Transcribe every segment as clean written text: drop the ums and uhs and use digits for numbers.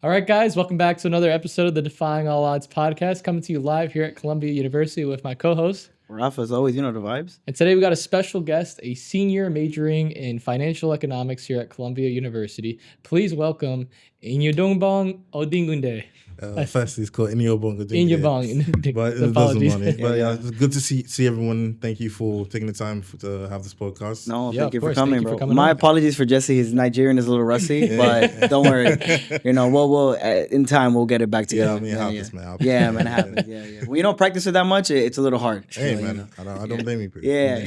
All right, guys, welcome back to another episode of the Defying All Odds Podcast, coming to you live here at Columbia University with my co-host. Rafa, as always, you know the vibes. And today we got a special guest, a senior majoring in financial economics here at Columbia University. Please welcome Iniobong Odungide. Firstly, it's called Iniobong Odungide. Iniobong. But it doesn't want it. But yeah, it's good to see everyone. Thank you for taking the time to have this podcast. No, Yeah, thank you of for course. coming, Thank you bro. for coming My on. apologies for Jesse. His Nigerian is a little rusty, but don't worry. You know, we'll in time we'll get it back Yeah, together. I mean, it happens, man. Yeah, man, it happens. Yeah. When you don't practice it that much, it's a little hard. Hey, So, man, I don't blame you. Bro. Yeah.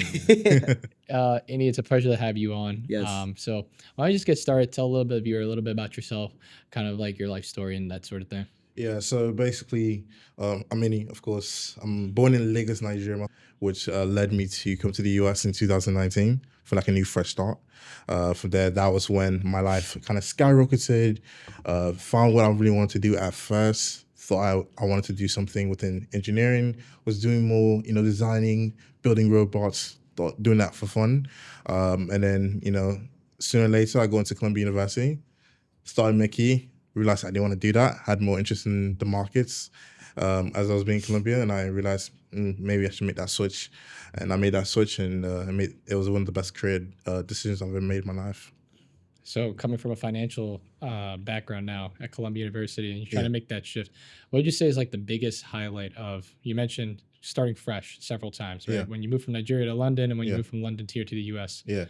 Ini, it's a pleasure to have you on. Yes. So why don't you just get started? Tell a little bit about yourself, kind of like your life story and that sort of thing. Yeah, so basically, I'm Ini, of course. I'm born in Lagos, Nigeria, which led me to come to the US in 2019 for like a new fresh start. From there, that was when my life kind of skyrocketed, found what I really wanted to do at first. Thought I wanted to do something within engineering, was doing more, designing, building robots, doing that for fun. And then, sooner or later, I go into Columbia University, started Mecca, realized I didn't want to do that, had more interest in the markets as I was being in Columbia, and I realized maybe I should make that switch. And I made that switch, and it was one of the best career decisions I've ever made in my life. So coming from a financial background now at Columbia University, and you're trying to make that shift, what would you say is like the biggest highlight of, you mentioned starting fresh several times, right? Yeah. When you moved from Nigeria to London and when you moved from London here to the US. Yeah.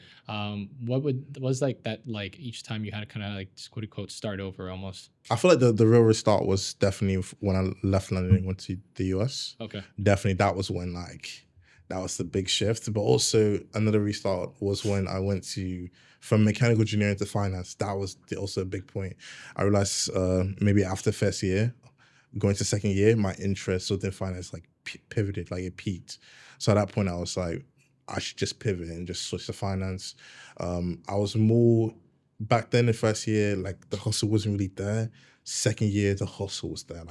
What was like that, like each time you had to kind of like quote unquote start over almost? I feel like the real restart was definitely when I left London and went to the US. Okay. Definitely that was when that was the big shift. But also another restart was when I went from mechanical engineering to finance. That was also a big point. I realized maybe after first year, going to second year, my interest within finance pivoted, it peaked. So at that point, I was like, I should just pivot and just switch to finance. I was more, back then in first year, the hustle wasn't really there. Second year, the hustle was there.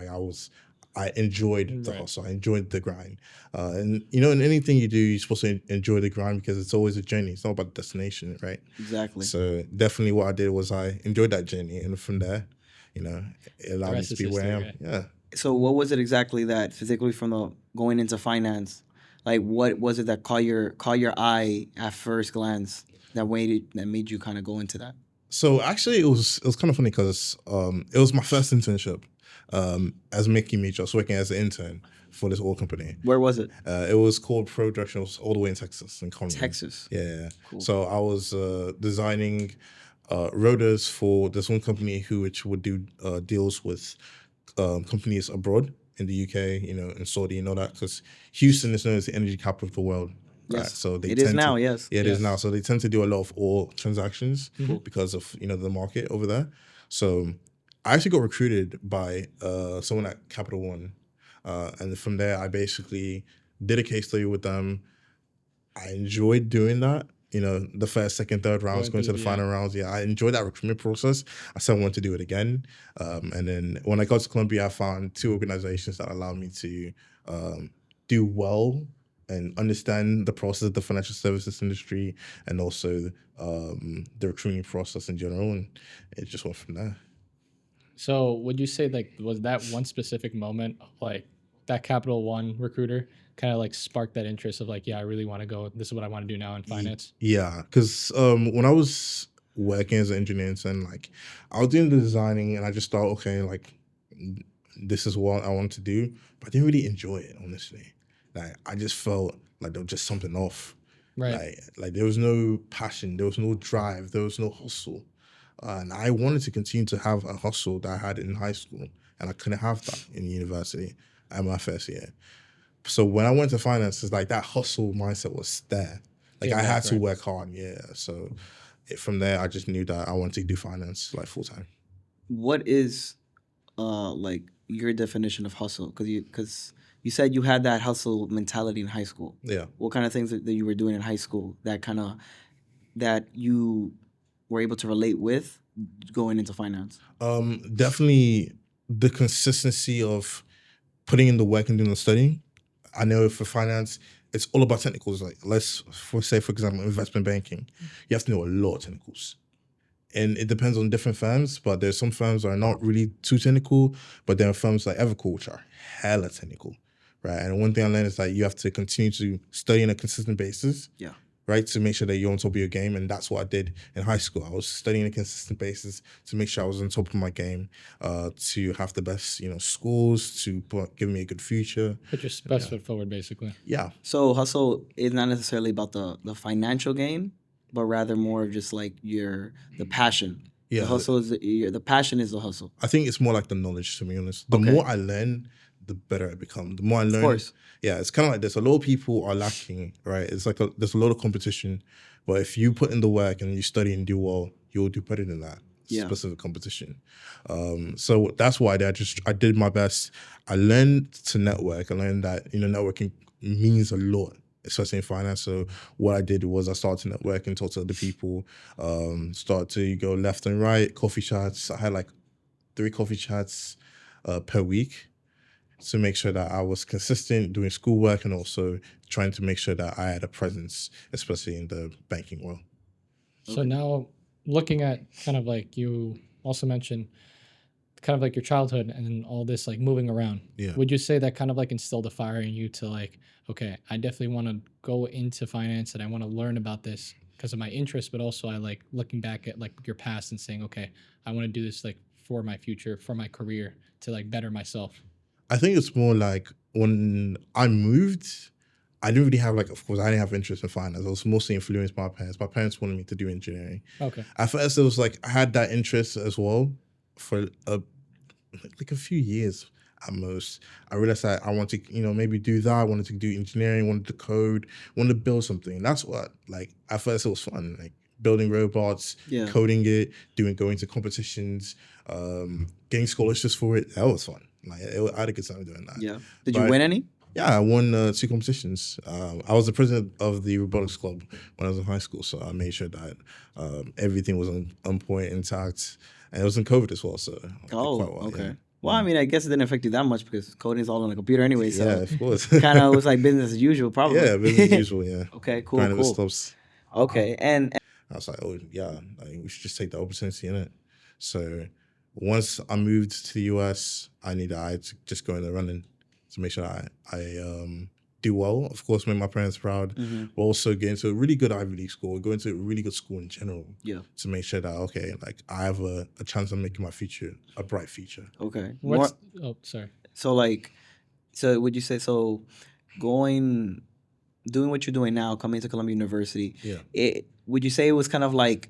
I enjoyed the hustle. I enjoyed the grind. And, in anything you do, you're supposed to enjoy the grind because it's always a journey. It's not about the destination, right? Exactly. So definitely what I did was I enjoyed that journey. And from there, it allowed me to be where I am. Right? Yeah. So what was it exactly that, particularly from the going into finance, what was it that caught your eye at first glance that made you kind of go into that? So actually, it was kind of funny because it was my first internship as Mickey Meach. I was working as an intern for this oil company. Where was it? It was called Redirection. It was all the way in Texas, in Conroe. Texas. Yeah. Cool. So I was designing rotors for this one company which would do deals with companies abroad in the UK, in Saudi and all that, because Houston is known as the energy capital of the world. Yes. Right? So It is now, yes. Yeah, it is now. So they tend to do a lot of oil transactions because of the market over there. So I actually got recruited by someone at Capital One, and from there I basically did a case study with them. I enjoyed doing that. The first, second, third rounds, going to the final rounds. Yeah, I enjoyed that recruitment process. I said I wanted to do it again. And then when I got to Columbia, I found two organizations that allowed me to do well and understand the process of the financial services industry and also the recruiting process in general. And it just went from there. So would you say was that one specific moment, that Capital One recruiter kind of sparked that interest of I really want to go, this is what I want to do now in finance? Yeah, because when I was working as an engineer and I was doing the designing and I just thought, okay, this is what I want to do, but I didn't really enjoy it, honestly. I just felt like there was just something off. Right. There was no passion, there was no drive, there was no hustle. And I wanted to continue to have a hustle that I had in high school, and I couldn't have that in university at my first year. So when I went to finance, it's that hustle mindset was there. I had to work hard, yeah. So from there, I just knew that I wanted to do finance full time. What is your definition of hustle? Because you said you had that hustle mentality in high school. Yeah. What kind of things that you were doing in high school that you were able to relate with going into finance? Definitely the consistency of putting in the work and doing the studying. I know for finance, it's all about technicals. Let's say, for example, investment banking. You have to know a lot of technicals. and it depends on different firms, but there's some firms that are not really too technical, but there are firms like Evercore which are hella technical, right? And one thing I learned is that you have to continue to study on a consistent basis, Yeah. right, to make sure that you're on top of your game. And that's what I did in high school. I was studying on a consistent basis to make sure I was on top of my game, to have the best, schools, to give me a good future. Put your best foot forward, basically. Yeah. So hustle is not necessarily about the financial gain, but rather more of just like the passion. Yeah. The hustle is the passion is the hustle. I think it's more like the knowledge, to be honest. The Okay. more I learn, the better I become. The more I learn, Of course. yeah, it's kind of like this. A lot of people are lacking, right? It's like there's a lot of competition, but if you put in the work and you study and do well, you'll do better than that specific competition. So that's why I did my best. I learned to network. I learned that networking means a lot, especially in finance. So what I did was I started to network and talk to other people. Start to go left and right, coffee chats. I had like 3 coffee chats per week, to make sure that I was consistent doing schoolwork and also trying to make sure that I had a presence, especially in the banking world. So now looking at kind of like you also mentioned kind of like your childhood and all this like moving around. Yeah. Would you say that kind of like instilled a fire in you to like, okay, I definitely want to go into finance and I want to learn about this because of my interest, but also I like looking back at like your past and saying, okay, I want to do this like for my future, for my career, to like better myself? I think it's more like when I moved, I didn't really have of course, I didn't have interest in finance. I was mostly influenced by my parents. My parents wanted me to do engineering. Okay. At first, it was like I had that interest as well for a few years at most. I realized that I wanted to, maybe do that. I wanted to do engineering, wanted to code, wanted to build something. That's what, at first it was fun, building robots, coding it, going to competitions, getting scholarships for it. That was fun. I had a good time doing that. Yeah. Did you win any? Yeah, I won 2 competitions. I was the president of the robotics club when I was in high school, so I made sure that everything was on point, intact, and it was in COVID as well. So I did quite well, okay. Yeah. Well, I mean, I guess it didn't affect you that much because coding is all on the computer anyway. So yeah, of course. kind of was like business as usual, probably. Yeah, business as usual. Yeah. Okay, cool, Grind of the cool. slopes. Okay, and I was like, oh yeah, we should just take the opportunity in it. So once I moved to the US, I had to just go in the running to make sure I do well. Of course, make my parents proud, but also get into a really good Ivy League school, go into a really good school in general. Yeah. To make sure that I have a chance of making my future a bright future. Okay. Sorry. So would you say doing what you're doing now, coming to Columbia University? Yeah. Would you say it was kind of like,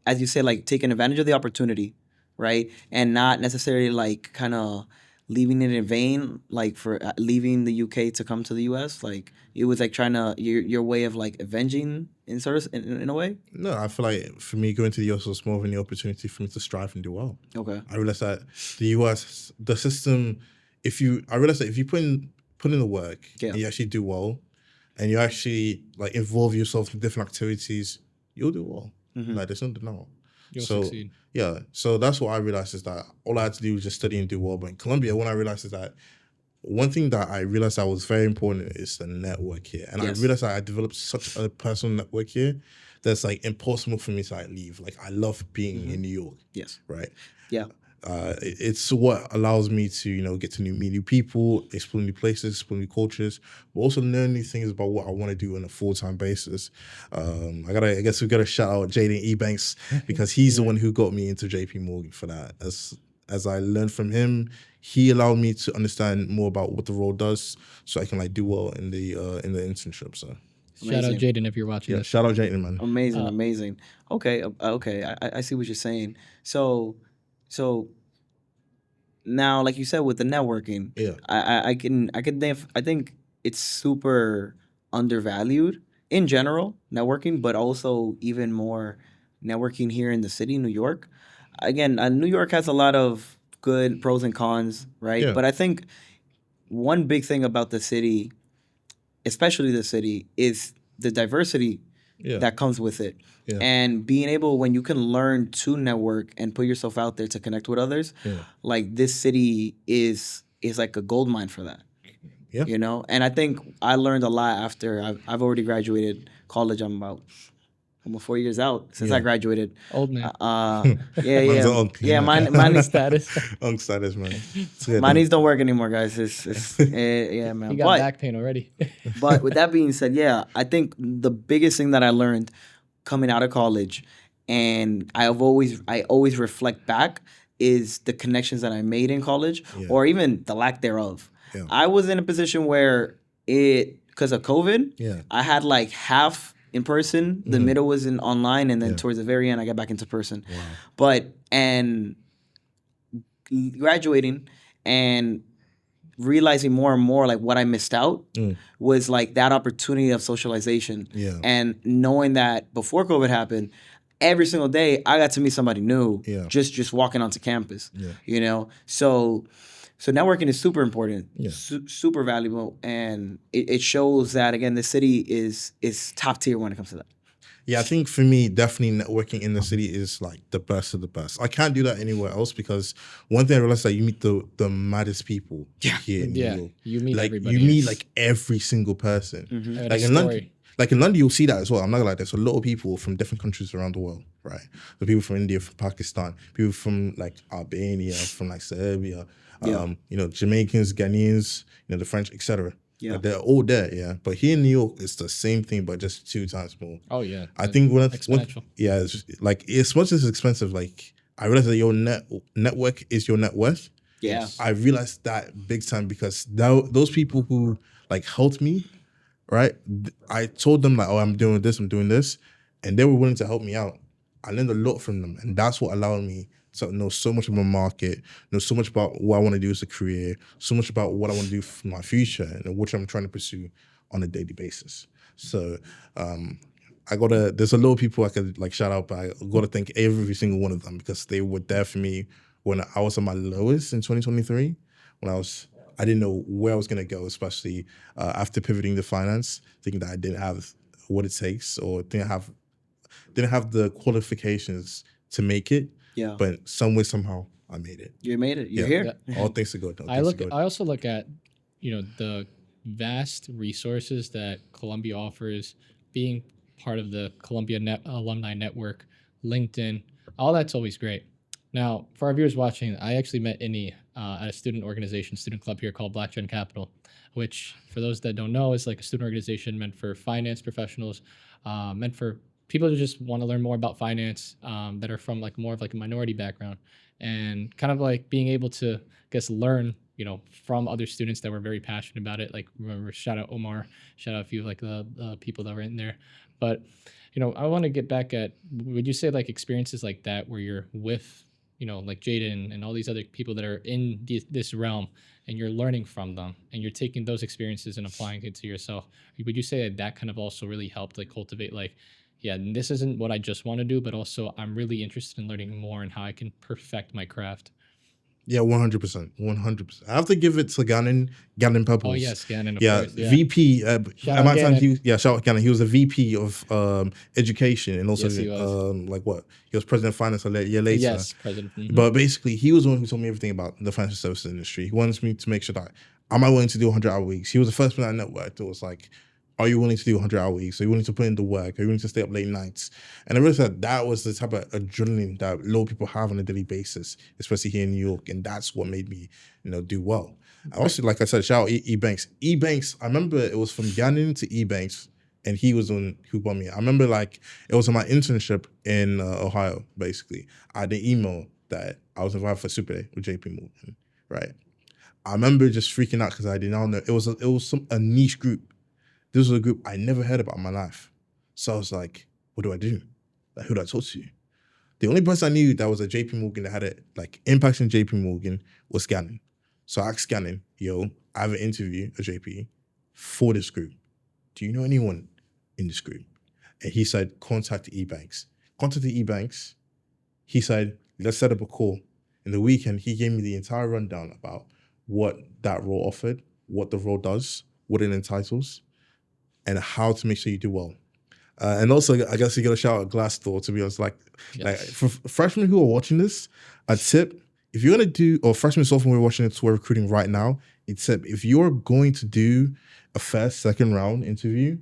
as you say, like taking advantage of the opportunity, right, and not necessarily kind of leaving it in vain, for leaving the UK to come to the US? It was trying to your way of avenging in a way? No, I feel like for me going to the US was more of an opportunity for me to strive and do well. Okay. I realized that the US, the system, I realized that if you put in the work and you actually do well, and you actually involve yourself in different activities, you'll do well. There's no denial. You'll succeed. Yeah, so that's what I realized is that all I had to do was just study and do well. But in Columbia, what I realized is that one thing that I realized that was very important is the network here. And I realized that I developed such a personal network here that's impossible for me to leave. I love being in New York. Yes. Right? Yeah. It's what allows me to get to meet new people, explore new places, explore new cultures, but also learn new things about what I want to do on a full-time basis. I guess we gotta shout out Jaden Ebanks because he's the one who got me into JPMorgan for that. As I learned from him, he allowed me to understand more about what the role does, so I can do well in the internship. So. Shout out Jaden if you're watching this. Shout out Jaden, man. Amazing. Okay. I see what you're saying. So now, like you said, with the networking, I think it's super undervalued in general, networking, but also even more networking here in the city, New York. Again, New York has a lot of good pros and cons, right? Yeah. But I think one big thing about the city, especially the city, is the diversity that comes with it. Yeah. And being able, when you can learn to network and put yourself out there to connect with others, this city is like a gold mine for that. Yeah. And I think I learned a lot after I've already graduated college. I'm about almost 4 years out since I graduated. Old man. Mine status. Unk status, man. Monies don't work anymore, guys. Man. You got back pain already. But with that being said, I think the biggest thing that I learned coming out of college, and I always reflect back, is the connections that I made in college, or even the lack thereof. Yeah. I was in a position where because of COVID, I had like half in person, the middle was in online, and then towards the very end, I got back into person. Wow. And graduating and realizing more and more like what I missed out was like that opportunity of socialization. Yeah. And knowing that before COVID happened, every single day I got to meet somebody new just walking onto campus. Yeah. You know? So networking is super important, super valuable, and it shows that, again, the city is top tier when it comes to that. Yeah, I think for me, definitely networking in the city is like the best of the best. I can't do that anywhere else because one thing I realized, that you meet the maddest people here in New York. You meet everybody. You meet like every single person. Mm-hmm. Like in London, you'll see that as well. I'm not gonna lie, there's a lot of people from different countries around the world, right? The people from India, from Pakistan, people from like Albania, from like Serbia, Jamaicans, Ghanaians, the French, etc. Yeah, like they're all there. But here in New York, it's the same thing, but just 2 times more. Oh yeah, I think exponential. It's like as much as it's expensive, like I realized that your network is your net worth. Yeah, I realized that big time because those people who like helped me. Right, I told them like, oh, I'm doing this, and they were willing to help me out. I learned a lot from them, and that's what allowed me to know so much about market, know so much about what I want to do as a career, so much about what I want to do for my future, and which I'm trying to pursue on a daily basis. So, there's a lot of people I could like shout out, but I gotta thank every single one of them because they were there for me when I was at my lowest in 2023, when I didn't know where I was going to go, especially after pivoting to finance, thinking that I didn't have what it takes or didn't have the qualifications to make it. Yeah. But some way, somehow, I made it. You made it. You're here. Yeah. All thanks to God. I also look at, the vast resources that Columbia offers, being part of the Columbia Alumni Network, LinkedIn, all that's always great. Now, for our viewers watching, I actually met Ini at a student club here called BlackGen Capital, which, for those that don't know, is like a student organization meant for finance professionals, meant for people who just want to learn more about finance, that are from like more of like a minority background, and kind of like being able to, I guess, learn, from other students that were very passionate about it. Like, remember, shout out Omar, shout out a few of like the people that were in there. But, I want to get back at, would you say like experiences like that where you're with, like Jaden and all these other people that are in this realm, and you're learning from them, and you're taking those experiences and applying it to yourself, would you say that kind of also really helped like cultivate like, yeah, this isn't what I just want to do, but also I'm really interested in learning more and how I can perfect my craft? Yeah, 100%. 100%. I have to give it to Gannon Pebbles. Oh, yes, Gannon, of course. Yeah, VP. Shout out Gannon. He was the VP of education, and also, he was president of finance a year later. Yes, president. Mm-hmm. But basically, he was the one who told me everything about the financial services industry. He wanted me to make sure that am I willing to do 100-hour weeks? He was the first person I networked that was like, are you willing to do 100-hour weeks? Are you willing to put in the work? Are you willing to stay up late nights? And I realized that was the type of adrenaline that a lot of people have on a daily basis, especially here in New York. And that's what made me, do well. I also, like I said, shout out E-Banks. E-Banks, I remember it was from Gannon to E-Banks, and he was on who bought me. I remember it was on my internship in Ohio, basically. I had an email that I was invited for Super Day with JPMorgan, right? I remember just freaking out because I did not know. It was a niche group. This was a group I never heard about in my life. So I was like, what do I do? Like, who do I talk to? The only person I knew that was at JPMorgan that had impact in JPMorgan was Gannon. So I asked Gannon, I have an interview at JP for this group. Do you know anyone in this group? And he said, contact E-Banks. Contacted E-Banks. He said, let's set up a call. In the weekend, he gave me the entire rundown about what that role offered, what the role does, what it entitles, and how to make sure you do well. And also, I guess you got to shout out Glassdoor, to be honest. Yes. For freshmen who are watching this, a tip, if you're going to do, or freshmen, sophomore who are watching it, who are recruiting right now, a tip, if you're going to do a first, second round interview,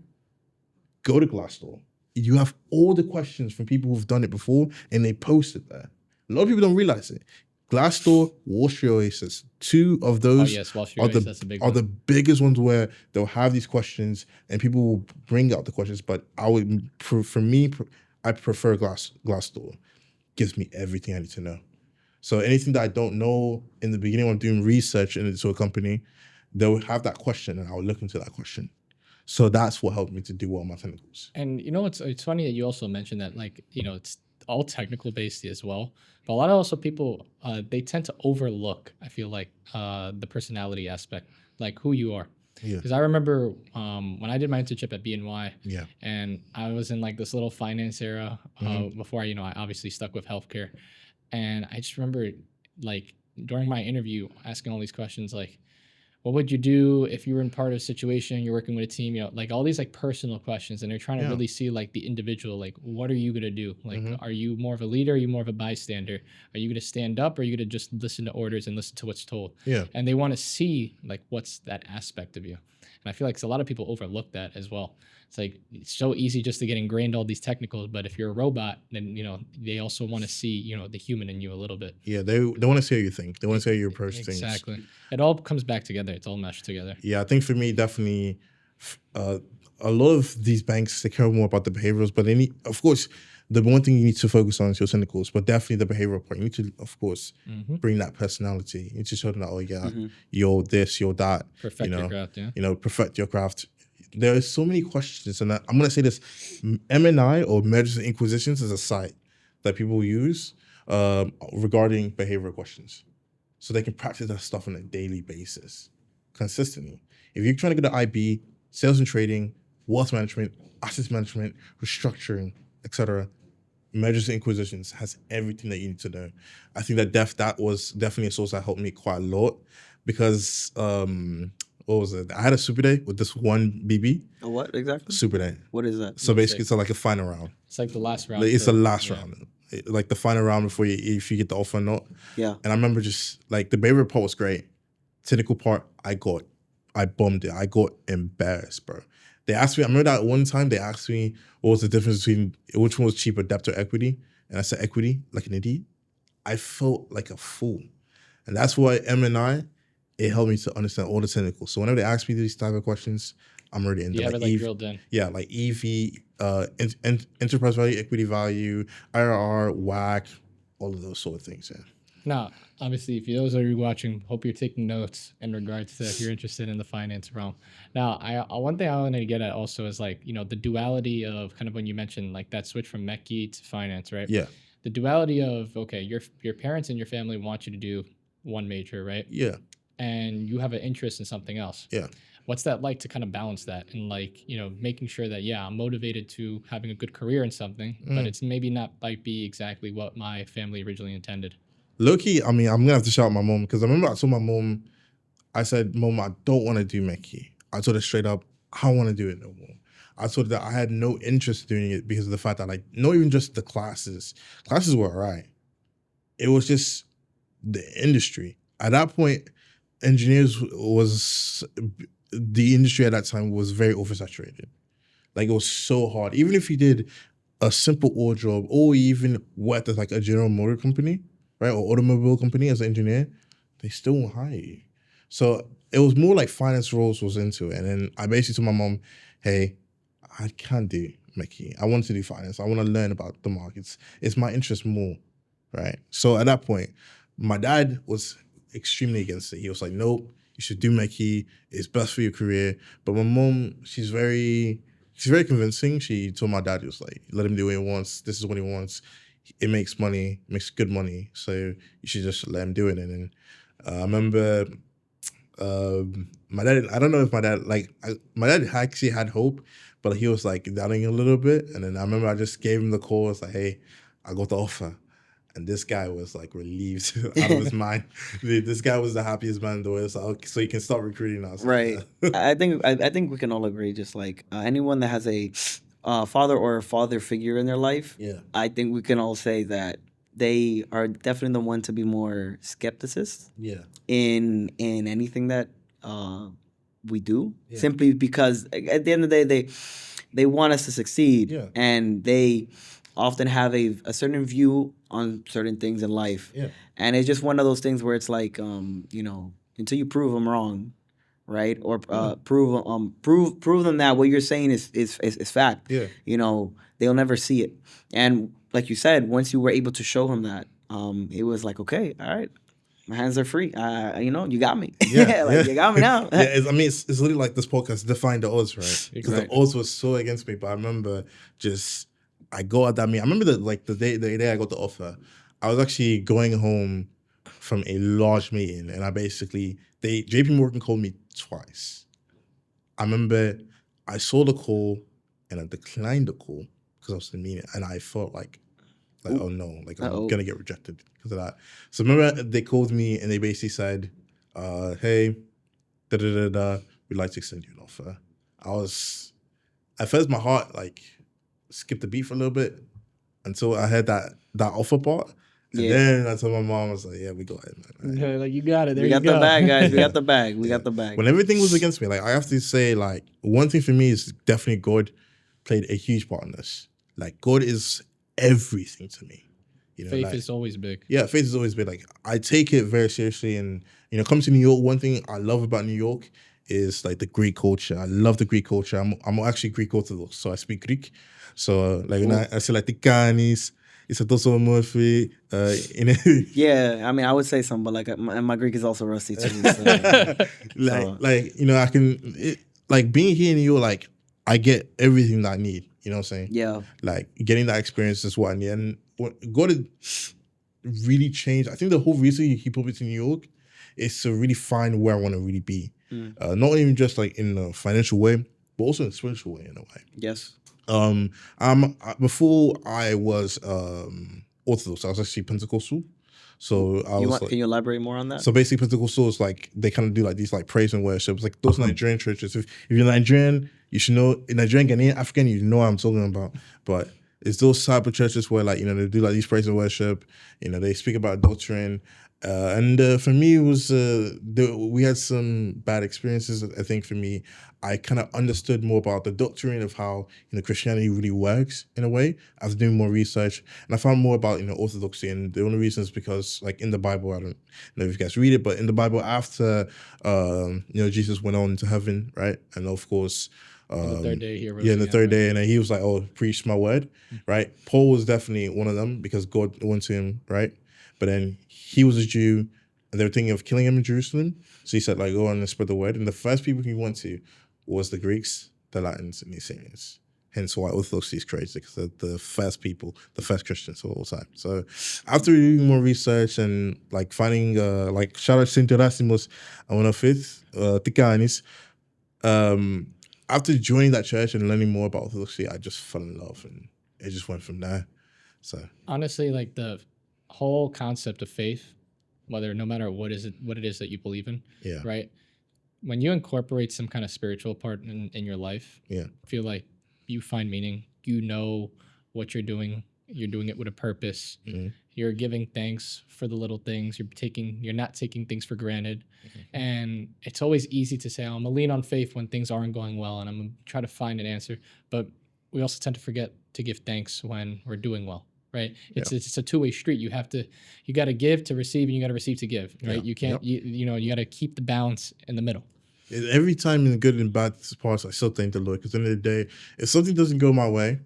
go to Glassdoor. you have all the questions from people who've done it before, and they post it there. A lot of people don't realize it. Glassdoor, Wall Street Oasis, two of those Wall Street Oasis, that's a big one. the biggest ones where they'll have these questions and people will bring out the questions. But I prefer Glassdoor. Gives me everything I need to know. So anything that I don't know in the beginning when I'm doing research into a company, they'll have that question and I'll look into that question. So that's what helped me to do well on my technicals. And it's funny that you also mentioned that, like, it's all technical based as well. But a lot of also people, they tend to overlook, I feel like, the personality aspect, like who you are. Yeah. Because I remember when I did my internship at BNY, Yeah. and I was in like this little finance era before I obviously stuck with healthcare. And I just remember, like, during my interview, asking all these questions, like, what would you do if you were in part of a situation, you're working with a team, like all these like personal questions, and they're trying to really see like the individual, like, what are you going to do? Like, are you more of a leader? Are you more of a bystander? Are you going to stand up? Or are you going to just listen to orders and listen to what's told? Yeah. And they want to see like, what's that aspect of you? And I feel like a lot of people overlook that as well. It's like, it's so easy just to get ingrained all these technicals, but if you're a robot, then, they also want to see, the human in you a little bit. Yeah, they want to see how you think. They want to see how you approach things. Exactly. It all comes back together. It's all meshed together. Yeah, I think for me, definitely, a lot of these banks, they care more about the behaviorals, but they need, of course, the one thing you need to focus on is your technicals, but definitely the behavioral part. You need to, of course, bring that personality. You need to show them that, you're this, you're that. Perfect your craft, yeah. Perfect your craft. There are so many questions, and I'm going to say this, MNI or Mergers and Inquisitions is a site that people use regarding behavioral questions. So they can practice that stuff on a daily basis, consistently. If you're trying to get an IB, sales and trading, wealth management, asset management, restructuring, etc., Mergers and Inquisitions has everything that you need to know. I think that was definitely a source that helped me quite a lot because... what was it? I had a super day with this one BB. A what exactly? Super day. What is that? So basically, it's like a final round. It's like the last round. It's the last round. Like the final round before if you get the offer or not. Yeah. And I remember just like the behavior part was great. Technical part, I bombed it. I got embarrassed, bro. They asked me, I remember that one time they asked me what was the difference between which one was cheaper, debt or equity. And I said equity, like an idiot. I felt like a fool. And that's why M&I, it helped me to understand all the technicals. So whenever they ask me these type of questions, I'm already into drilled in. Yeah, like EV, enterprise value, equity value, IRR, WACC, all of those sort of things. Yeah. Now, obviously, if those are you watching, hope you're taking notes in regards to if you're interested in the finance realm. Now, one thing I wanted to get at also is like, the duality of kind of when you mentioned like that switch from mecca to finance, right? Yeah. The duality of, okay, your parents and your family want you to do one major, right? Yeah. And you have an interest in something else. Yeah. What's that like to kind of balance that and like, making sure that, I'm motivated to having a good career in something, but it's maybe not like be exactly what my family originally intended. Low-key, I mean, I'm going to have to shout out my mom because I remember I told my mom, I said, Mom, I don't want to do mecca. I told her straight up, I don't want to do it no more. I told her that I had no interest in doing it because of the fact that, like, not even just the classes. Classes were all right. It was just the industry. At that point, the industry at that time was very oversaturated. Like, it was so hard. Even if you did a simple oil job or even worked at like a General Motor company, right, or automobile company as an engineer, they still won't hire you. So it was more like finance roles was into it. And then I basically told my mom, hey, I can't do mecca. I want to do finance. I want to learn about the markets. It's my interest more, right? So at that point, my dad was extremely against it. He was like, nope, you should do mecca. It's best for your career. But my mom, she's very convincing. She told my dad, he was like, let him do what he wants. This is what he wants. It makes money, makes good money. So you should just let him do it. And then I remember my dad, I don't know if my dad actually had hope, but he was like doubting a little bit. And then I remember I just gave him the call. It's like, hey, I got the offer. And this guy was like relieved out of his mind. This guy was the happiest man in the world. So, okay, so he can start recruiting us. Right. I think we can all agree, just like anyone that has a father or a father figure in their life, I think we can all say that they are definitely the one to be more skepticist in anything that we do. Simply because at the end of the day, they want us to succeed, Yeah. and they often have a certain view on certain things in life. Yeah. And it's just one of those things where it's like, you know, until you prove them wrong, right? Or prove them that what you're saying is fact. Yeah. You know, they'll never see it. And like you said, once you were able to show him that, it was like, okay, all right, my hands are free. You know, you got me. Yeah, Like, you got me now. Yeah, it's literally like this podcast, Defying the Odds, right? Because the odds were so against me. But I remember I go at that meeting. I remember the day I got the offer, I was actually going home from a large meeting, and JPMorgan called me twice. I remember I saw the call and I declined the call because I was in the meeting, and I felt like oh no, like I'm gonna get rejected because of that. So remember they called me and they basically said, hey, we'd like to extend you an offer. At first my heart like skipped a beat for a little bit until I heard that offer part. And then I told my mom, I was like, yeah, we go ahead, man. Yeah, like, you got it. There we got you go. the bag, guys. We got the bag. We got the bag. When everything was against me, like I have to say, like one thing for me is definitely God played a huge part in this. Like God is everything to me. You know, faith like, is always big. Yeah, faith is always big. Like I take it very seriously, and you know, come to New York. One thing I love about New York is like the Greek culture. I love the Greek culture. I'm actually Greek Orthodox, so I speak Greek. So like I say like the Canis. It's a dozo morphe. Yeah, I mean, I would say something, but like my Greek is also rusty too. So, like you know, I can like being here in New York. Like I get everything that I need. You know what I'm saying? Yeah. Like getting that experience is what I need. And what God has really changed. I think the whole reason he put me to New York is to really find where I want to really be. Not even just like in a financial way, but also in a spiritual way in a way. Yes. Before I was Orthodox, I was actually Pentecostal. So can you elaborate more on that? So basically, Pentecostal is like they kind of do like these like praise and worship. It's like those Nigerian churches. If you're Nigerian, you should know. Nigerian, Ghanaian, African, you know what I'm talking about. But it's those type of churches where like you know they do like these praise and worship. You know they speak about doctrine. And for me, it was we had some bad experiences. I think for me, I kind of understood more about the doctrine of how you know Christianity really works in a way. After doing more research, and I found more about you know Orthodoxy. And the only reason is because like in the Bible, I don't know if you guys read it, but in the Bible, after you know Jesus went on to heaven, right, and of course. The third day here. Yeah, the third day, and then he was like, "Oh, preach my word," right? Paul was definitely one of them because God went to him, right? But then he was a Jew, and they were thinking of killing him in Jerusalem. So he said, like, go on and spread the word. And the first people he went to was the Greeks, the Latins, and the Assyrians. Hence why Orthodoxy is crazy, because they're the first people, the first Christians of all time. So after doing more research and like finding, like shout out to Saint Erasmus, I want to fit Tikanis. After joining that church and learning more about Orthodoxy, I just fell in love, and it just went from there. So honestly, like the whole concept of faith, no matter what it is that you believe in, right? When you incorporate some kind of spiritual part in your life, I feel like you find meaning. You know what you're doing. You're doing it with a purpose. Mm-hmm. You're giving thanks for the little things. You're not taking things for granted. Mm-hmm. And it's always easy to say, I'm gonna lean on faith when things aren't going well, and I'm gonna try to find an answer. But we also tend to forget to give thanks when we're doing well. Right, it's a two-way street. You got to give to receive, and you got to receive to give. Right, you can't. You got to keep the balance in the middle. Every time in the good and bad parts, I still thank the Lord, because at the end of the day, if something doesn't go my way,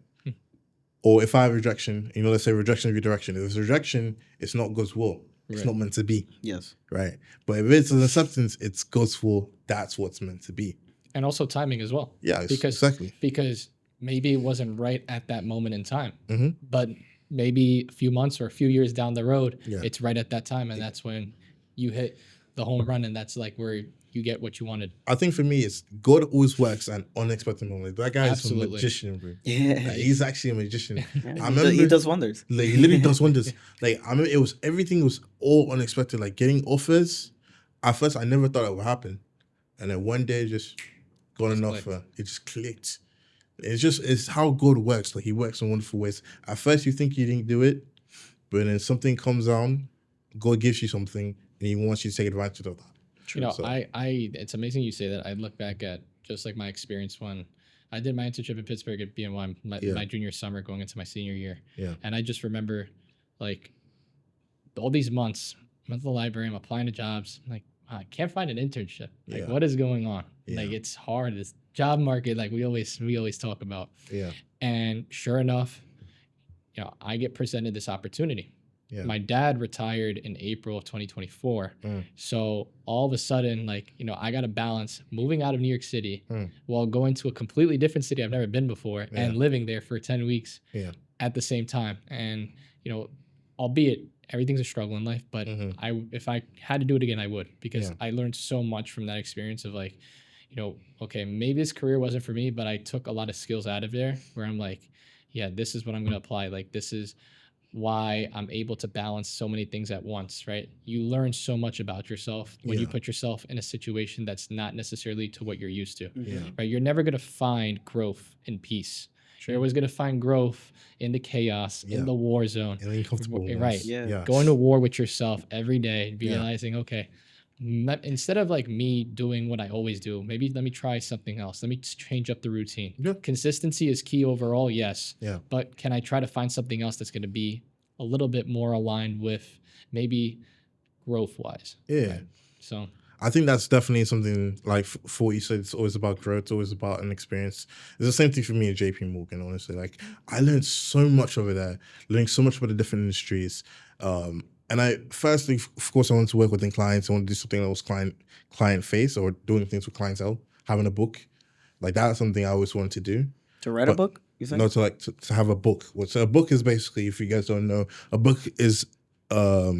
or if I have rejection, you know, let's say rejection of your direction. If it's rejection, it's not God's will. It's not meant to be. Yes. Right. But if it's an acceptance, it's God's will. That's what's meant to be. And also timing as well. Yeah, exactly. Because maybe it wasn't right at that moment in time, mm-hmm. but maybe a few months or a few years down the road, it's right at that time, and that's when you hit the home run, and that's like where you get what you wanted. I think for me, it's God always works at unexpected moments. That guy is a magician, bro. Yeah, like, he's actually a magician. I remember he does wonders. Like, he literally does wonders. Like I remember, everything was all unexpected. Like getting offers. At first, I never thought it would happen, and then one day, just got an offer. It just clicked. It's how God works. Like he works in wonderful ways. At first you think you didn't do it, but then something comes down, God gives you something, and he wants you to take advantage of that. True. You know, it's amazing you say that. I look back at just like my experience when I did my internship in Pittsburgh at BNY my junior summer going into my senior year. Yeah. And I just remember like all these months, I'm at the library, I'm applying to jobs. I'm like, wow, I can't find an internship. Like, what is going on? Yeah. Like, it's hard. This job market, like we always talk about. Yeah. And sure enough, you know, I get presented this opportunity. Yeah. My dad retired in April of 2024. So all of a sudden, like, you know, I got to balance moving out of New York City while going to a completely different city I've never been before and living there for 10 weeks at the same time. And, you know, albeit everything's a struggle in life, but if I had to do it again, I would, because I learned so much from that experience of like, you know, okay, maybe this career wasn't for me, but I took a lot of skills out of there where I'm like, yeah, this is what I'm going to apply. Like, this is why I'm able to balance so many things at once, right? You learn so much about yourself when you put yourself in a situation that's not necessarily to what you're used to, right? You're never going to find growth in peace. You're always going to find growth in the chaos, in the war zone. And uncomfortable. Right. Yeah. Going to war with yourself every day and realizing, okay, instead of like me doing what I always do, maybe let me try something else. Let me change up the routine. Consistency is key overall, yes. But can I try to find something else that's going to be a little bit more aligned with maybe growth-wise? Right? So I think that's definitely something like for what you said, it's always about growth, it's always about an experience. It's the same thing for me at JPMorgan, honestly. Like, I learned so much over there, learning so much about the different industries. And I, firstly, of course, I wanted to work within clients. I wanted to do something that was client-face or doing things with clientele, having a book. Like, that's something I always wanted to do. To write a book? You said? No, to have a book. So a book is basically, if you guys don't know, a book is a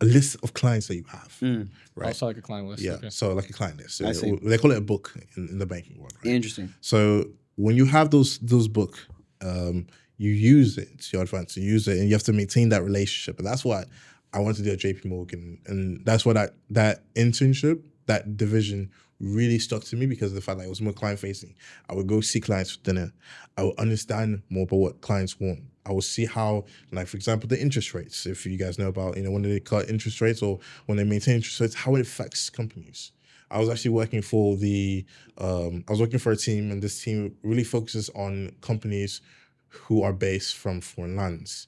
list of clients that you have. Right? Also like a client list. Yeah, Okay. so like a client list. I see. They call it a book in the banking world. Right? Interesting. So when you have those book, you use it to your advantage. You use it, and you have to maintain that relationship. And that's what I wanted to do at JPMorgan, and that's what that internship, that division, really stuck to me because of the fact that it was more client facing. I would go see clients for dinner. I would understand more about what clients want. I would see how, like, for example, the interest rates, if you guys know about, you know, when they cut interest rates or when they maintain interest rates, how it affects companies. I was actually working for a team, and this team really focuses on companies who are based from foreign lands.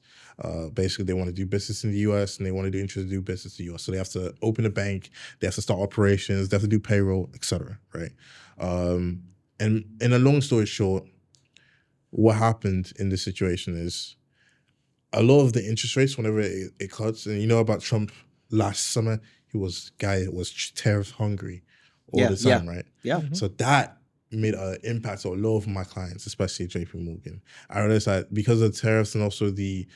Basically, they want to do business in the US and they want to do business in the US. So they have to open a bank, they have to start operations, they have to do payroll, etc. Right? And in a long story short, what happened in this situation is a lot of the interest rates, whenever it cuts, and you know about Trump last summer, he was tariff hungry all the time, right? Yeah. So that made an impact on a lot of my clients, especially at JPMorgan. I realized that because of the tariffs and also the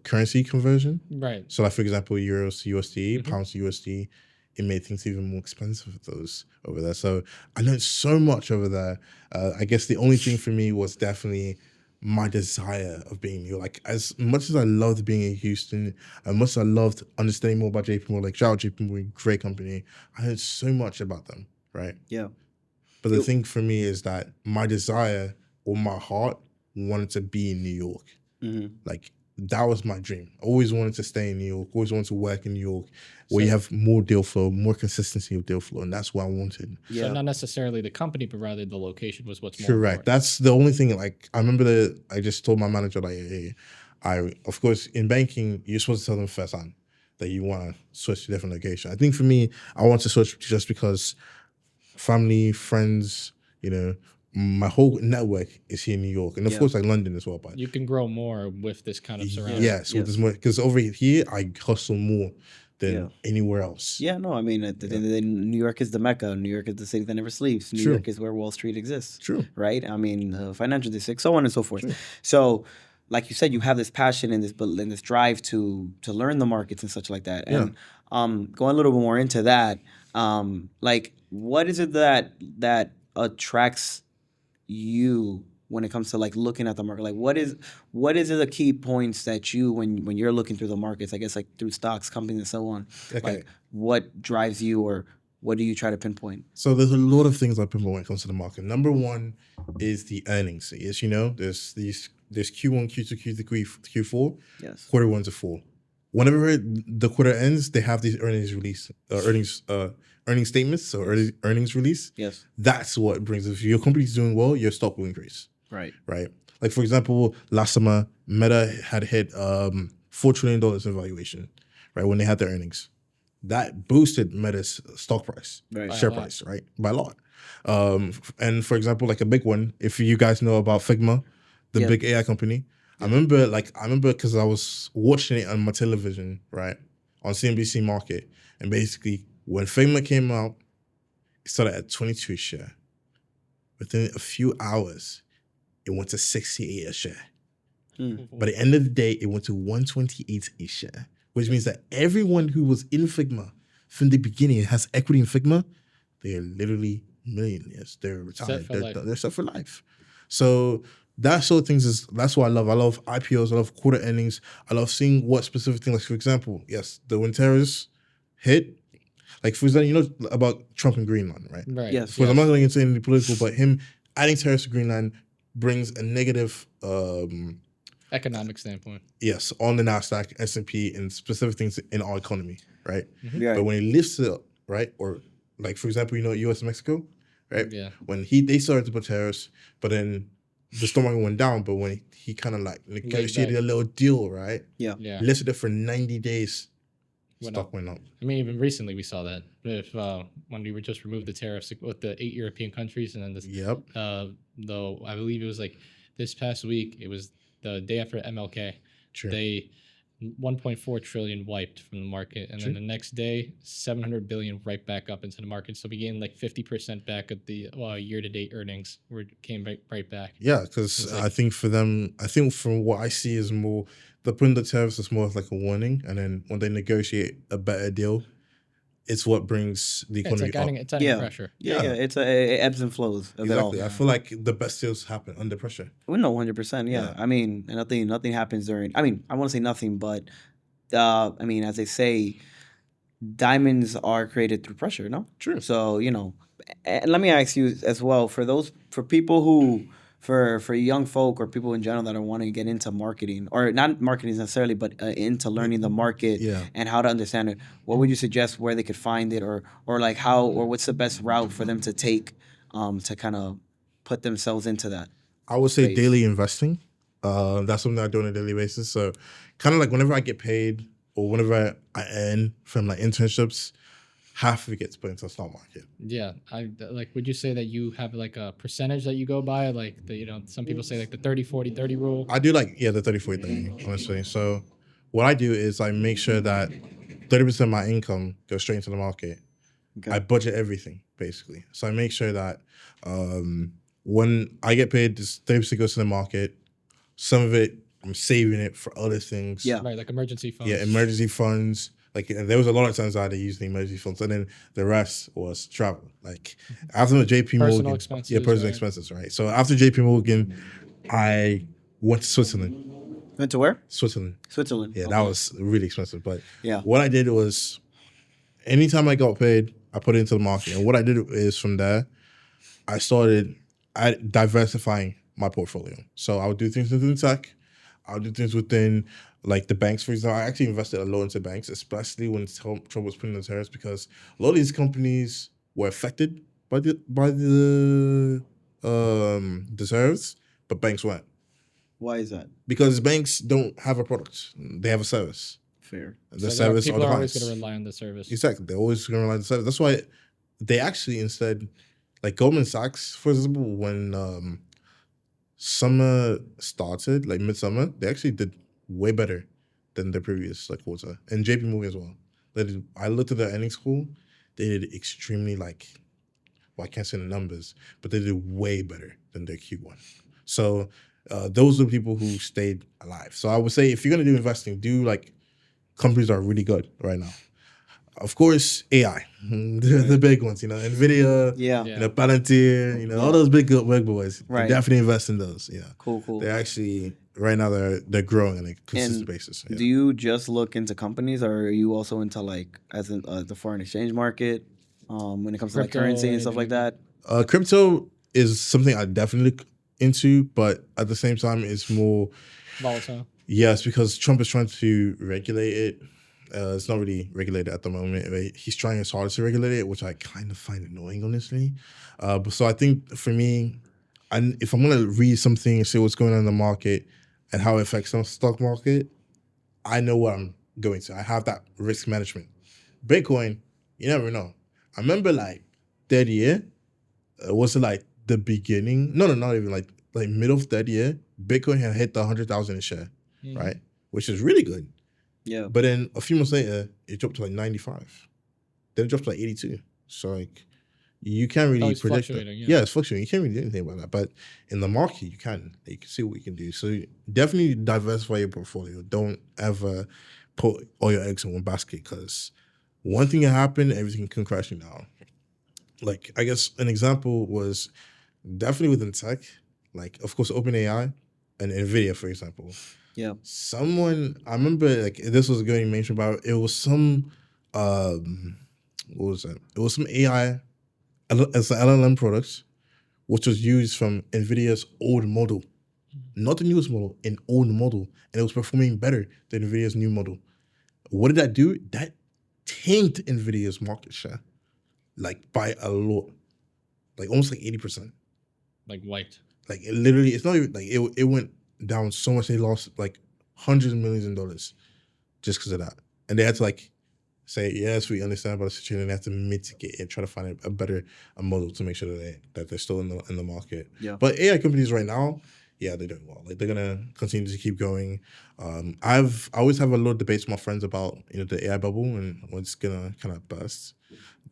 currency conversion. Right. So like, for example, euros to USD, pounds to USD, it made things even more expensive for those over there. So I learned so much over there. I guess the only thing for me was definitely my desire of being new. Like, as much as I loved being in Houston, as much as I loved understanding more about JPMorgan, like, shout out JPMorgan, great company, I heard so much about them, right? Yeah. But the thing for me is that my desire or my heart wanted to be in New York. Like, that was my dream. I always wanted to stay in New York, always wanted to work in New York, where you have more deal flow, more consistency of deal flow, and that's what I wanted. Yeah. So not necessarily the company, but rather the location was what's more Correct. important. That's the only thing. Like, I remember I just told my manager, like, hey, of course, in banking, you're supposed to tell them first on that you want to switch to a different location. I think for me, I want to switch just because family, friends, you know, my whole network is here in New York, and of course, like London as well. But you can grow more with this kind of surrounding. yes, with this more, because over here I hustle more than anywhere else. Yeah, no, I mean, at the end of the day, New York is the mecca. New York is the city that never sleeps. New York is where Wall Street exists. True. Right? I mean, financial district, so on and so forth. True. So, like you said, you have this passion and this drive to learn the markets and such like that. And going a little bit more into that, like, what is it that attracts you when it comes to, like, looking at the market? Like, what is the key points that you, when you're looking through the markets, I guess, like through stocks, companies, and so on, like, what drives you, or what do you try to pinpoint? So there's a lot of things I pinpoint when it comes to the market. Number one is the earnings. As you know, there's Q1, Q2, Q3, Q4. Yes. Quarter 1 to 4. whenever the quarter ends, they have these earnings statements, so earnings release. Yes. That's what brings it. If your company's doing well, your stock will increase. Right. Right. Like, for example, last summer, Meta had hit $4 trillion in valuation, right, when they had their earnings. That boosted Meta's stock price, Right. share price, right, by a lot. And for example, like a big one, if you guys know about Figma, the big AI company, I remember because I was watching it on my television, right, on CNBC Market, and basically when Figma came out, it started at 22 a share. Within a few hours, it went to 68 a share. By the end of the day, it went to 128 a share, which means that everyone who was in Figma from the beginning has equity in Figma, they're literally millionaires. They're retired. They're set for life. So that sort of things that's what I love. I love IPOs. I love quarter earnings. I love seeing what specific things. Like, for example, yes, when Tariffs hit, like, for example, you know about Trump and Greenland, right? Right. Yes. I'm not going to get into any political, but him adding tariffs to Greenland brings a negative economic standpoint. Yes, on the NASDAQ, S&P, and specific things in our economy, right? Right. But when he lifts it up, right, or like, for example, you know, U.S. and Mexico, right? Yeah. When they started to put tariffs, but then the stock market went down, but when he kind of like negotiated a little deal, right? Yeah. Lifted it for 90 days, stock went up. I mean, even recently we saw that. If when we were just removed the tariffs with the 8 European countries, and then this, though I believe it was like this past week, it was the day after MLK. True. They 1.4 trillion wiped from the market, and then the next day 700 billion right back up into the market. So we gained like 50% back of the year-to-date earnings came right back. Yeah, because I think for them, from what I see is more the putting the tariffs is more of like a warning, and then when they negotiate a better deal, it's what brings the economy up. It's adding pressure. Yeah. It ebbs and flows of it all. Exactly. I feel like the best deals happen under pressure. Well, no, 100%. Yeah. I mean, nothing happens during. I mean, I want to say nothing, but I mean, as they say, diamonds are created through pressure. No, True. So and let me ask you as well for people who. For young folk or people in general that are wanting to get into marketing, or not marketing necessarily, but into learning the market and how to understand it, what would you suggest where they could find it, or like how, or what's the best route for them to take to kind of put themselves into that? I would say daily investing. That's something I do on a daily basis. So kind of like whenever I get paid or whenever I earn from like internships, half of it gets put into the stock market. Yeah, would you say that you have like a percentage that you go by? Like some people say like the 30-40-30 rule. I do like the 30-40-30, honestly. So what I do is I make sure that 30% of my income goes straight into the market. Okay. I budget everything basically. So I make sure that when I get paid, this 30% goes to the market. Some of it I'm saving it for other things. Yeah, right, like emergency funds. Yeah, emergency funds. Like, there was a lot of times I had to use the emergency funds, and then the rest was travel. Like, after the JPMorgan, personal expenses. Yeah, personal expenses, right? So after JPMorgan, I went to Switzerland. Went to where? Switzerland. Yeah, that was really expensive. But yeah, what I did was, anytime I got paid, I put it into the market. And what I did is from there, I started diversifying my portfolio. So I would do things within tech. I would do things within like the banks, for example. I actually invested a lot into banks, especially when Trump was putting the tariffs, because a lot of these companies were affected by the tariffs, but banks weren't. Why is that? Because banks don't have a product; they have a service. Fair. The service people or the are always clients. going to rely on the service. Exactly, they're always going to rely on the service. That's why they actually instead, like Goldman Sachs, for example, when summer started, like midsummer, they actually did way better than the previous quarter, and JPMorgan as well. I looked at their earnings call; they did extremely I can't say the numbers, but they did way better than their Q1. So those are the people who stayed alive. So I would say if you're gonna do investing, do companies that are really good right now. Of course, AI, the big ones, NVIDIA, Palantir, all those big boys. Right. Definitely invest in those. Yeah. Cool. They're actually right now they're growing on a consistent basis. Yeah. Do you just look into companies, or are you also into as in the foreign exchange market when it comes to currency and stuff like that? Crypto is something I definitely look into, but at the same time, it's more volatile. Yes, because Trump is trying to regulate it. It's not really regulated at the moment. Right? He's trying his hardest to regulate it, which I kind of find annoying, honestly. But so I think for me, if I'm going to read something and see what's going on in the market and how it affects the stock market, I know what I'm going to. I have that risk management. Bitcoin, you never know. I remember like third year, was it like the beginning? No, not even like middle of third year, Bitcoin had hit the 100,000 a share, right? Which is really good. Yeah. But then a few months later, it dropped to like 95. Then it dropped to like 82. So like you can't really predict that. Yeah, it's fluctuating. You can't really do anything about that. But in the market, you can. You can see what you can do. So definitely diversify your portfolio. Don't ever put all your eggs in one basket, because one thing can happen, everything can crash down. Like, I guess an example was definitely within tech, like, of course, OpenAI and NVIDIA, for example. Yeah. I remember, like, this was going mainstream about, it was some, what was that? It was some AI, it's an LLM product, which was used from NVIDIA's old model. Not the newest model, an old model. And it was performing better than NVIDIA's new model. What did that do? That tanked NVIDIA's market share, like, by a lot. Like, almost like 80%. Like wiped. Like, it literally, it's not even, like, it went down so much, they lost, like, hundreds of millions of dollars just because of that. And they had to, like, say, yes, we understand about the situation, and they have to mitigate and try to find a better model to make sure that they're still in the market. Yeah. But AI companies right now, yeah, they're doing well. Like, they're gonna continue to keep going. I always have a lot of debates with my friends about, you know, the AI bubble and what's gonna kind of burst.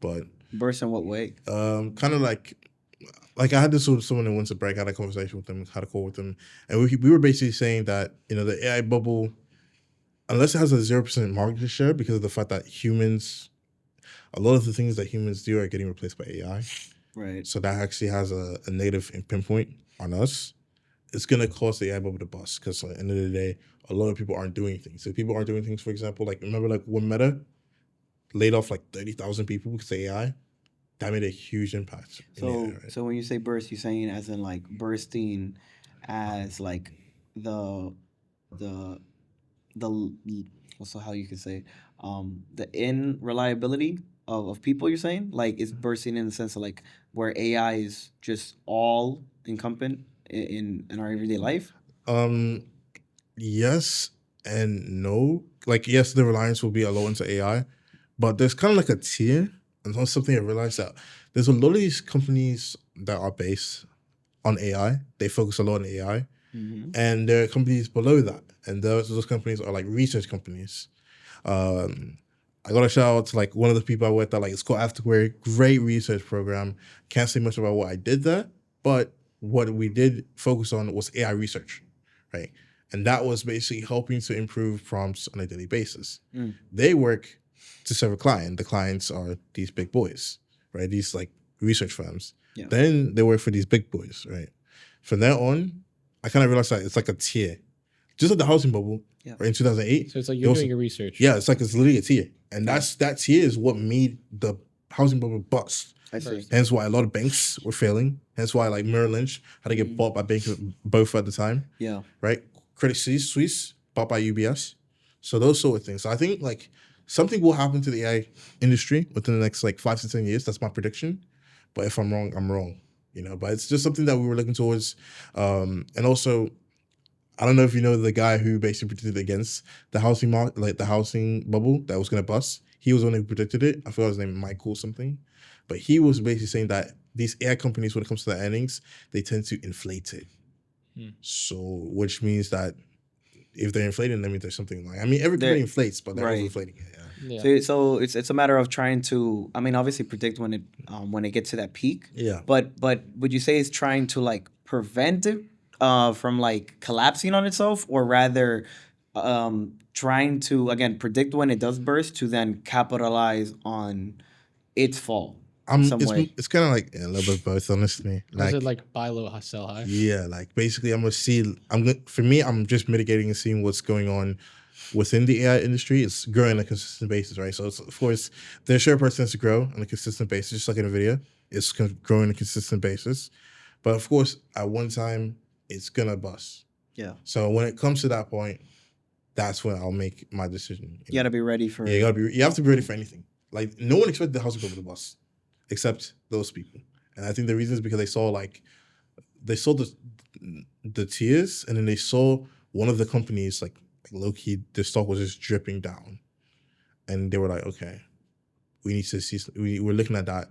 But burst in what way? Kind of like I had this with someone in Winter Break. I had a conversation with them, had a call with them, and we were basically saying that, you know, the AI bubble, unless it has a 0% market share, because of the fact that a lot of the things that humans do are getting replaced by AI. Right. So that actually has a negative pinpoint on us. It's going to cause the AI bubble to bust, because at the end of the day, a lot of people aren't doing things. So people aren't doing things, for example, like, remember, like, when Meta laid off like 30,000 people because of AI? That made a huge impact. So, AI, right? So when you say burst, you're saying as in like bursting as like the also how you could say the reliability of people, you're saying? Like, it's bursting in the sense of like where AI is just all incumbent in our everyday life? Yes and no. Like, yes, the reliance will be a lot into AI, but there's kind of like a tier. And that's something I realized, that there's a lot of these companies that are based on AI. They focus a lot on AI. Mm-hmm. And there are companies below that. And those companies are like research companies. I got a shout out to like one of the people I worked at, like, it's called Afterware, great research program. Can't say much about what I did there, but what we did focus on was AI research, right? And that was basically helping to improve prompts on a daily basis. They work to serve a client. The clients are these big boys, right? These like research firms. Yeah. Then they work for these big boys, right? From there on, I kind of realized that it's like a tier. Just like the housing bubble, right, in 2008. So it's like you're doing your research. Yeah, it's literally a tier. And that tier is what made the housing bubble bust. I see. Hence why a lot of banks were failing. Hence why like Merrill Lynch had to get bought by banks both at the time. Yeah. Right? Credit Suisse bought by UBS. So those sort of things. So I think like something will happen to the AI industry within the next like 5 to 10 years. That's my prediction. But if I'm wrong, I'm wrong. You know, but it's just something that we were looking towards. And also, I don't know if you know the guy who basically predicted against the housing market, like the housing bubble that was going to bust. He was the one who predicted it. I forgot his name, Michael something. But he was basically saying that these AI companies, when it comes to their earnings, they tend to inflate it. So, which means that if they're inflating, that means there's something like, I mean, every company inflates, but they're also inflating it. Yeah. So it's a matter of trying to, I mean, obviously predict when it gets to that peak. Yeah. But would you say it's trying to like prevent it from like collapsing on itself, or rather trying to, again, predict when it does burst to then capitalize on its fall? It's kind of like a little bit both, honestly. Like, is it like buy low, sell high? Yeah, like basically I'm just mitigating and seeing what's going on within the AI industry. It's growing on a consistent basis, right? So it's, of course, their share price tends to grow on a consistent basis, just like NVIDIA. It's growing on a consistent basis. But of course, at one time, it's going to bust. Yeah. So when it comes to that point, that's when I'll make my decision. You gotta be ready for. Yeah, you have to be ready for anything. Like no one expected the house to go over the bus, except those people. And I think the reason is because they saw the tiers, and then they saw one of the companies like low key, the stock was just dripping down, and they were like, okay, we need to see. We're looking at that.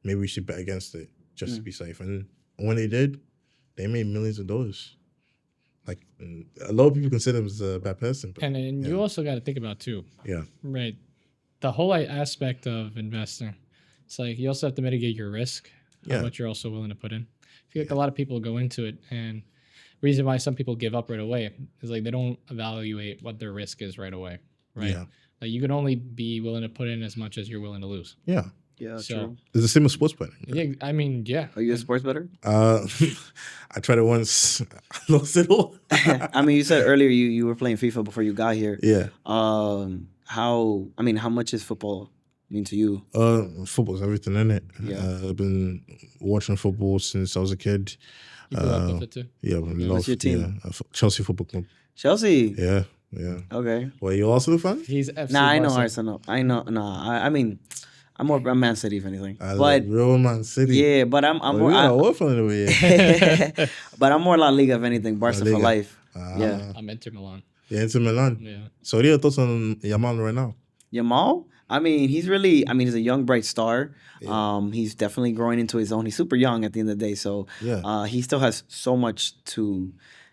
Maybe we should bet against it just to be safe. And when they did, they made millions of dollars. Like a lot of people consider him as a bad person. But, and you also got to think about too. Yeah. Right. The whole aspect of investing, it's like you also have to mitigate your risk, how much you're also willing to put in. I feel like a lot of people go into it, and the reason why some people give up right away is like they don't evaluate what their risk is right away. Right. Yeah. Like you can only be willing to put in as much as you're willing to lose. Yeah. Yeah, so, true. It's the same as sports betting. Yeah, I mean, yeah. Are you a sports bettor? I tried it once. I lost it all. I mean, you said earlier you were playing FIFA before you got here. Yeah. How much is football mean to you? Football's everything, isn't it? Yeah. I've been watching football since I was a kid. You grew up with it too? Yeah. What's your team? Yeah, Chelsea Football Club. Chelsea? Yeah. Okay. Well, you Arsenal fan? He's FC Nah, I know Barca. Arsenal. I know. Nah, I mean, I'm more Man City, if anything. But real Man City. Yeah, but I'm more. We got what from the way. But I'm more La Liga, if anything. Barca La for Liga. life. Yeah. I'm Inter Milan. Yeah, Inter Milan. Yeah. So what are your thoughts on Yamal right now? Yamal? He's he's a young, bright star. Yeah. He's definitely growing into his own. He's super young at the end of the day. So he still has so much to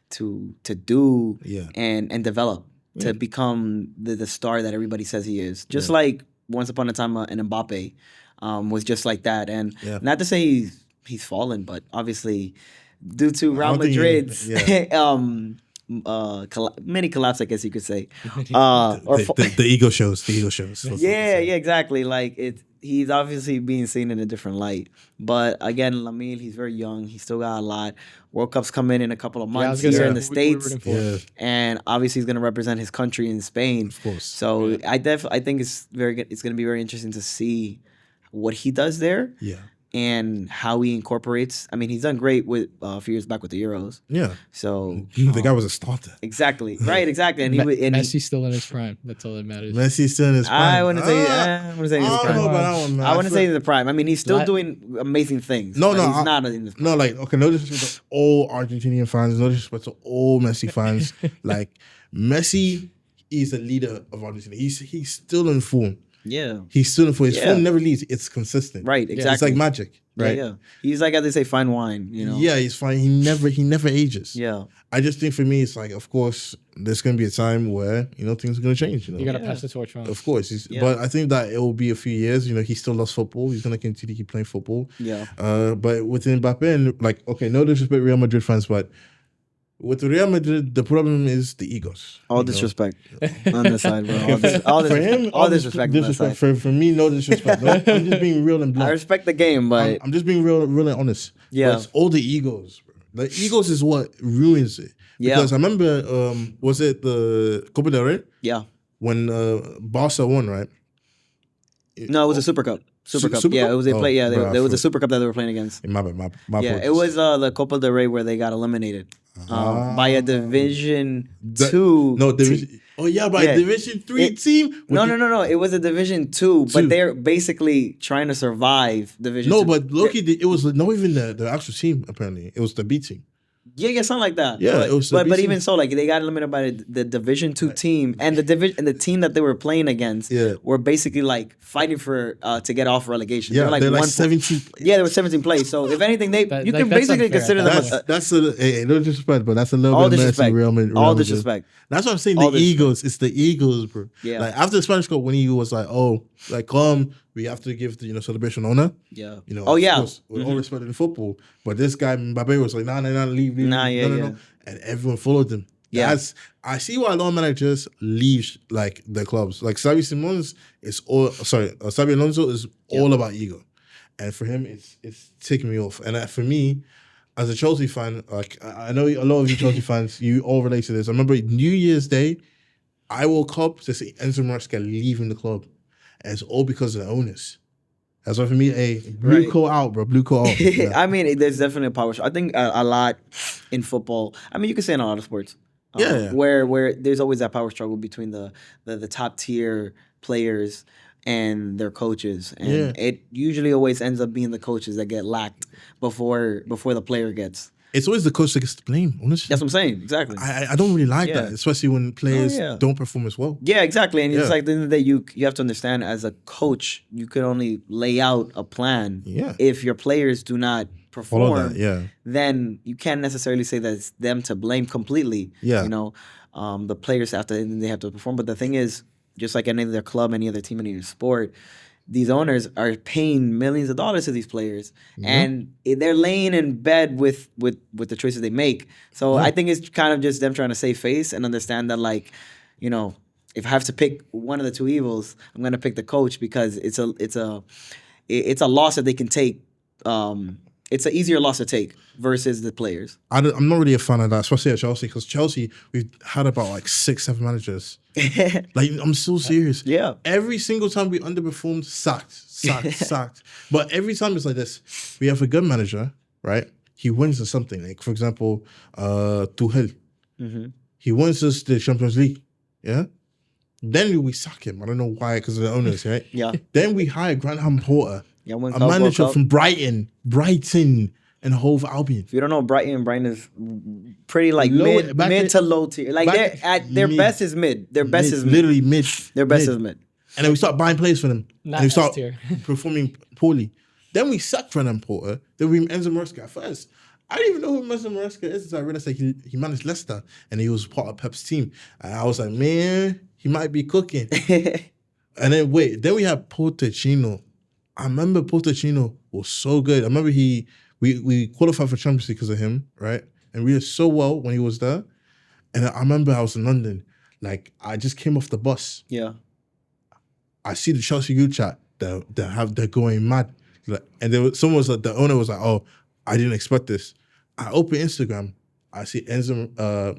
do and develop to become the star that everybody says he is. Just like once upon a time an Mbappe was just like that. And not to say he's fallen, but obviously due to Real Madrid's mini collapse, I guess you could say. The ego shows. The ego shows. Yeah, exactly. Like he's obviously being seen in a different light. But again, Lamine, he's very young. He's still got a lot. World Cup's coming in a couple of months here in the States. And obviously he's going to represent his country in Spain. Of course. So I think it's very good. It's going to be very interesting to see what he does there. Yeah. And how he incorporates. I mean, he's done great with a few years back with the Euros. Yeah. So the guy was a starter. Exactly. Right. Exactly. And Messi's still in his prime. That's all that matters. Messi's still in his prime. I wouldn't say he's in his prime. I wouldn't say he's in the prime. I mean, he's still doing amazing things. No, he's not in his prime. No, like okay, no disrespect to all Argentinian fans. No disrespect to all Messi fans. Like Messi is the leader of Argentina. He's still in form. Yeah. He's still in form. His form never leaves. It's consistent. Right. Exactly. It's like magic. Right. Yeah. He's like, as they say, fine wine. You know. Yeah, he's fine. He never ages. Yeah. I just think for me, it's like, of course, there's gonna be a time where things are gonna change. You gotta pass the torch on. Of course, but I think that it will be a few years. He still loves football. He's gonna continue to keep playing football. Yeah. But with Mbappe, and like, okay, no disrespect, Real Madrid fans, but with Real Madrid, the problem is the egos. All disrespect on this side, bro. All disrespect. For me, no disrespect. No, I'm just being real and blunt. I respect the game, but I'm just being real and honest. Yeah. But it's all the egos, bro. The egos is what ruins it. Yeah. Because I remember, was it the Copa del Rey? Yeah. When Barca won, right? No, it was a Super Cup. Super Cup. Cup? It was there was a Super Cup that they were playing against. My yeah, it was the Copa del Rey where they got eliminated by a Division 2. No, Division. Division 3 team. No. It was a Division 2, but they're basically trying to survive Division 2. No, but Loki, it was not even the actual team. Apparently, it was the B team. Yeah, something like that. Yeah, it was. But even so, like they got eliminated by the Division 2 team, and the team that they were playing against were basically like fighting for to get off relegation. Yeah, they're like 17. Yeah, they were 17 plays. So if anything, you can basically unfair. consider them. That's no disrespect, but that's a little bit of Real Madrid. All disrespect. That's what I'm saying. The egos. It's the egos, bro. Yeah. Like after the Spanish Cup, when he was like, we have to give the celebration honor. Yeah. Of course, with all respect in football. But this guy Mbappe was like, nah, leave. No. And everyone followed him. Yeah. I see why a lot of managers leave like their clubs. Like Xabi Alonso is all about ego. And for him, it's taking me off. And for me, as a Chelsea fan, like I know a lot of you Chelsea fans, you all relate to this. I remember New Year's Day, I woke up to see Enzo Maresca leaving the club. And it's all because of the owners. That's why for me, blue coat out, bro. Blue coat out. Yeah. I mean, there's definitely a power. I think a lot in football. I mean, you can say in a lot of sports. Where there's always that power struggle between the top tier players and their coaches, and it usually always ends up being the coaches that get lacked before the player gets. It's always the coach that gets the blame, honestly. That's what I'm saying. Exactly. I don't really like that, especially when players don't perform as well. Yeah, exactly. And it's like at the end of the day, you have to understand as a coach, you can only lay out a plan. Yeah. If your players do not perform, Follow that, then you can't necessarily say that it's them to blame completely. Yeah. You know, the players have to perform. But the thing is, just like any other club, any other team, any other sport, these owners are paying millions of dollars to these players, and they're laying in bed with the choices they make. So I think it's kind of just them trying to save face and understand that, like, you know, if I have to pick one of the two evils, I'm going to pick the coach because it's a loss that they can take. It's an easier loss to take versus the players. I'm not really a fan of that, especially at Chelsea, because Chelsea, we've had about like 6-7 managers. Like, I'm so serious. Yeah. Every single time we underperformed, sacked. But every time it's like this. We have a good manager, right? He wins us something. Like, for example, Tuchel. He wins us the Champions League. Yeah? Then we sack him. I don't know why, because of the owners, right? Yeah. Then we hire Graham Potter, a World manager Cup. from Brighton, and Hove Albion. If you don't know, Brighton is pretty like Low- mid to low tier. Like they're at their best is mid. Their best is mid. Literally mid. Their best is mid. And then we start buying players for them. Not and we start S-tier. performing poorly. Then we sacked Graham Potter. Then we Enzo Maresca at first. I didn't even know who Enzo Maresca is until I realized that he managed Leicester and he was part of Pep's team. And I was like, man, he might be cooking. And then then we had Pochettino. I remember Pochettino was so good. I remember we qualified for Champions League because of him, right? And we did so well when he was there. And I remember I was in London. Like, I just came off the bus. Yeah. I see the Chelsea group chat. They're going mad. Like, and someone was like, the owner was like, "Oh, I didn't expect this." I open Instagram. I see Enzo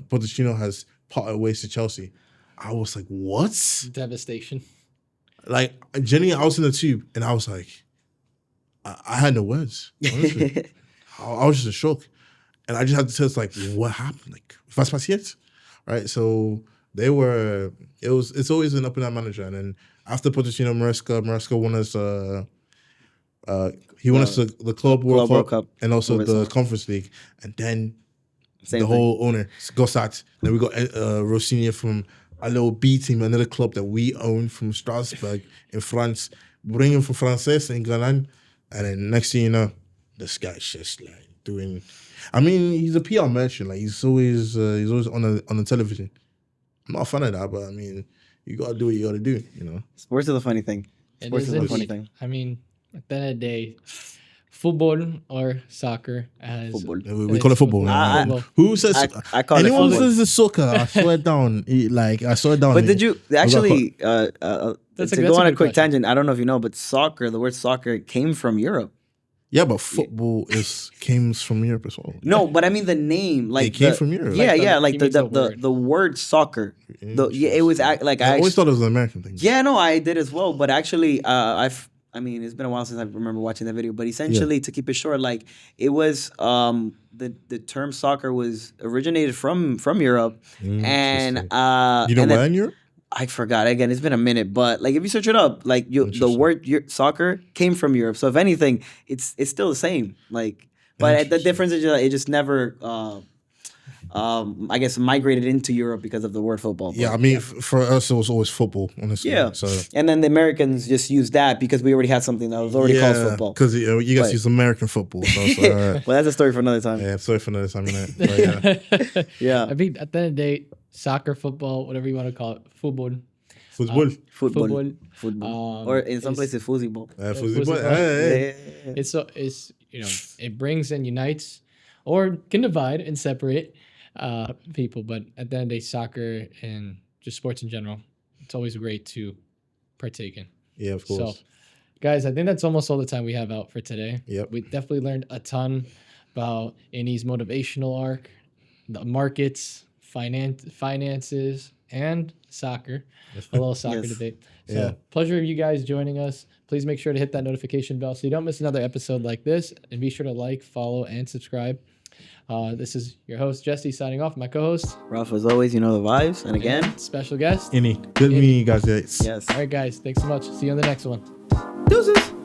Pochettino has parted ways to Chelsea. I was like, "What?" Devastation. Like, Jenny, I was in the tube and I was like, I had no words. Honestly, I was just in shock, and I just had to tell us like, what happened? Like, was passiert? Right? So it's always an up and down manager, and then after Pochettino, Maresca won us. He won us the Club World Cup and also the Conference League, and then whole owner got sacked. Then we got Rossini from a little B team, another club that we own from Strasbourg in France. Bring him from Frances in England. And then next thing you know, this guy's just like doing. I mean, he's a PR merchant. Like he's always on the television. I'm not a fan of that, but I mean, you gotta do what you gotta do. You know. Sports is a funny thing. Sports is a funny thing. I mean, at the end of the day, football or soccer as Football. We call it football. Who says? I call it anyone football. says it's soccer? I swear it down. I saw it down. But did you actually That's to a go on a good quick question. tangent? I don't know if you know, but the word soccer came from Europe. Yeah, but football came from Europe as well. No, but I mean the name, like It came from Europe. Yeah, Like yeah, like he means the the word. the word soccer. It was like I always thought it was an American thing. Yeah, no, I did as well. But actually, I mean, it's been a while since I remember watching that video. But essentially, to keep it short, like it was the term soccer was originated from Europe, and you know where in Europe? I forgot. Again, it's been a minute, but like if you search it up, like the word soccer came from Europe. So if anything, it's still the same. Like, but the difference is it just never. I guess migrated into Europe because of the word football. Yeah, I mean, for us, it was always football, honestly. Yeah. So, And then the Americans just used that because we already had something that was already called football. because you guys use American football. So it's like, all right. Well, that's a story for another time. Yeah, sorry for another time. Innit? But yeah. Yeah. I mean, at the end of the day, soccer, football, whatever you want to call it, football. Football. Football. Or in some places, football. Football. Yeah. It's it brings and unites, or can divide and separate people. But at the end of the day, soccer and just sports in general, it's always great to partake in. Yeah, of course. So, guys, I think that's almost all the time we have out for today. Yep. We definitely learned a ton about Ini's motivational arc, the markets, finances, and soccer. A little soccer Yes. debate. So, Yeah. pleasure of you guys joining us. Please make sure to hit that notification bell so you don't miss another episode like this. And be sure to like, follow, and subscribe. This is your host, Jesse, signing off. My co-host, Rafa, as always, you know the vibes. And again, special guest. Good meeting you guys. yes. All right, guys. Thanks so much. See you on the next one. Deuces.